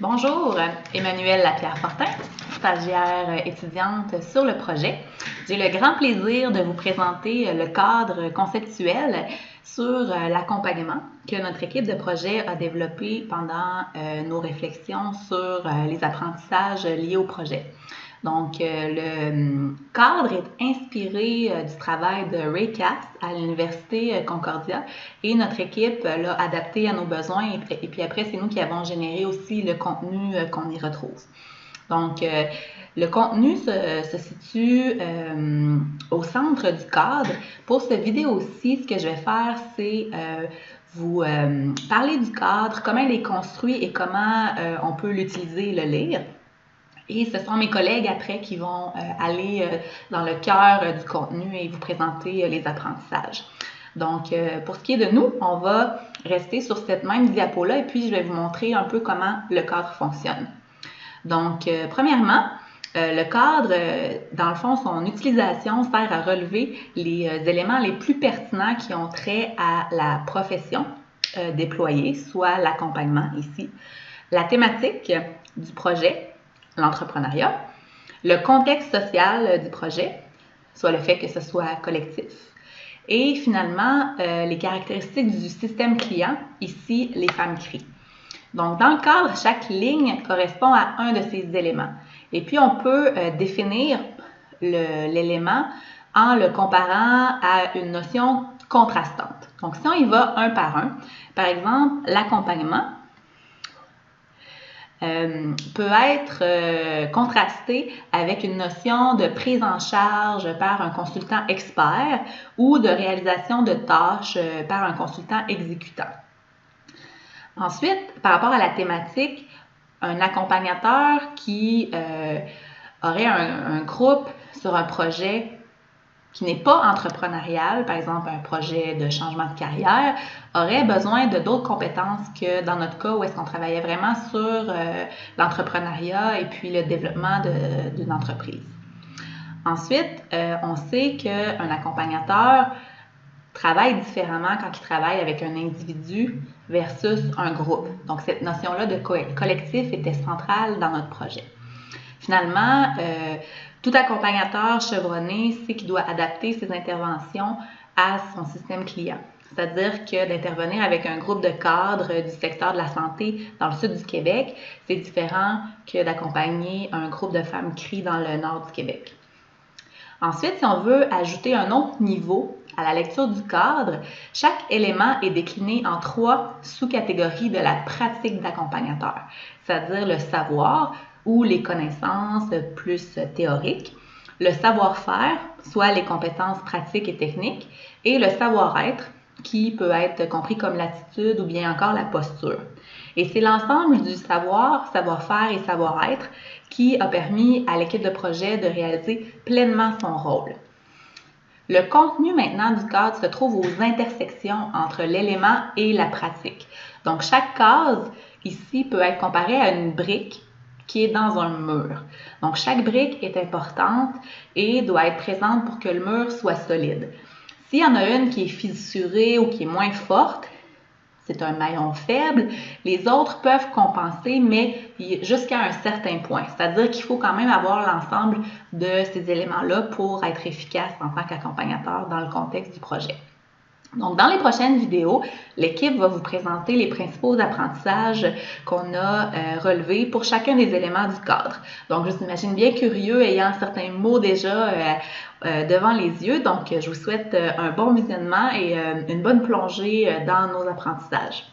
Bonjour, Emmanuelle Lapierre-Fortin, stagiaire étudiante sur le projet. J'ai le grand plaisir de vous présenter le cadre conceptuel sur l'accompagnement que notre équipe de projet a développé pendant nos réflexions sur les apprentissages liés au projet. Donc, le cadre est inspiré du travail de Ray Capps à l'Université Concordia et notre équipe l'a adapté à nos besoins et puis après, c'est nous qui avons généré aussi le contenu qu'on y retrouve. Donc, le contenu se situe au centre du cadre. Pour cette vidéo-ci, ce que je vais faire, c'est vous parler du cadre, comment il est construit et comment on peut l'utiliser et le lire. Et ce sont mes collègues après qui vont aller dans le cœur du contenu et vous présenter les apprentissages. Donc, pour ce qui est de nous, on va rester sur cette même diapo-là et puis je vais vous montrer un peu comment le cadre fonctionne. Donc, premièrement, le cadre, dans le fond, son utilisation sert à relever les éléments les plus pertinents qui ont trait à la profession déployée, soit l'accompagnement ici, la thématique du projet, l'entrepreneuriat, le contexte social du projet, soit le fait que ce soit collectif, et finalement, les caractéristiques du système client, ici, les femmes CRI. Donc, dans le cadre, chaque ligne correspond à un de ces éléments. Et puis, on peut définir l'élément en le comparant à une notion contrastante. Donc, si on y va un par un, par exemple, l'accompagnement peut être contrasté avec une notion de prise en charge par un consultant expert ou de réalisation de tâches par un consultant exécutant. Ensuite, par rapport à la thématique, un accompagnateur qui aurait un groupe sur un projet qui n'est pas entrepreneurial, par exemple un projet de changement de carrière, aurait besoin de d'autres compétences que dans notre cas où est-ce qu'on travaillait vraiment sur l'entrepreneuriat et puis le développement d'une entreprise. Ensuite, on sait qu'un accompagnateur travaille différemment quand il travaille avec un individu versus un groupe. Donc, cette notion-là de collectif était centrale dans notre projet. Finalement, tout accompagnateur chevronné sait qu'il doit adapter ses interventions à son système client. C'est-à-dire que d'intervenir avec un groupe de cadres du secteur de la santé dans le sud du Québec, c'est différent que d'accompagner un groupe de femmes CRI dans le nord du Québec. Ensuite, si on veut ajouter un autre niveau à la lecture du cadre, chaque élément est décliné en 3 sous-catégories de la pratique d'accompagnateur, c'est-à-dire le savoir ou les connaissances plus théoriques, le savoir-faire, soit les compétences pratiques et techniques, et le savoir-être, qui peut être compris comme l'attitude ou bien encore la posture. Et c'est l'ensemble du savoir, savoir-faire et savoir-être qui a permis à l'équipe de projet de réaliser pleinement son rôle. Le contenu maintenant du cadre se trouve aux intersections entre l'élément et la pratique. Donc, chaque case ici peut être comparée à une brique qui est dans un mur. Donc, chaque brique est importante et doit être présente pour que le mur soit solide. S'il y en a une qui est fissurée ou qui est moins forte, c'est un maillon faible, les autres peuvent compenser, mais jusqu'à un certain point. C'est-à-dire qu'il faut quand même avoir l'ensemble de ces éléments-là pour être efficace en tant qu'accompagnateur dans le contexte du projet. Donc, dans les prochaines vidéos, l'équipe va vous présenter les principaux apprentissages qu'on a relevés pour chacun des éléments du cadre. Donc, je vous imagine bien curieux, ayant certains mots déjà devant les yeux. Donc, je vous souhaite un bon visionnement et une bonne plongée dans nos apprentissages.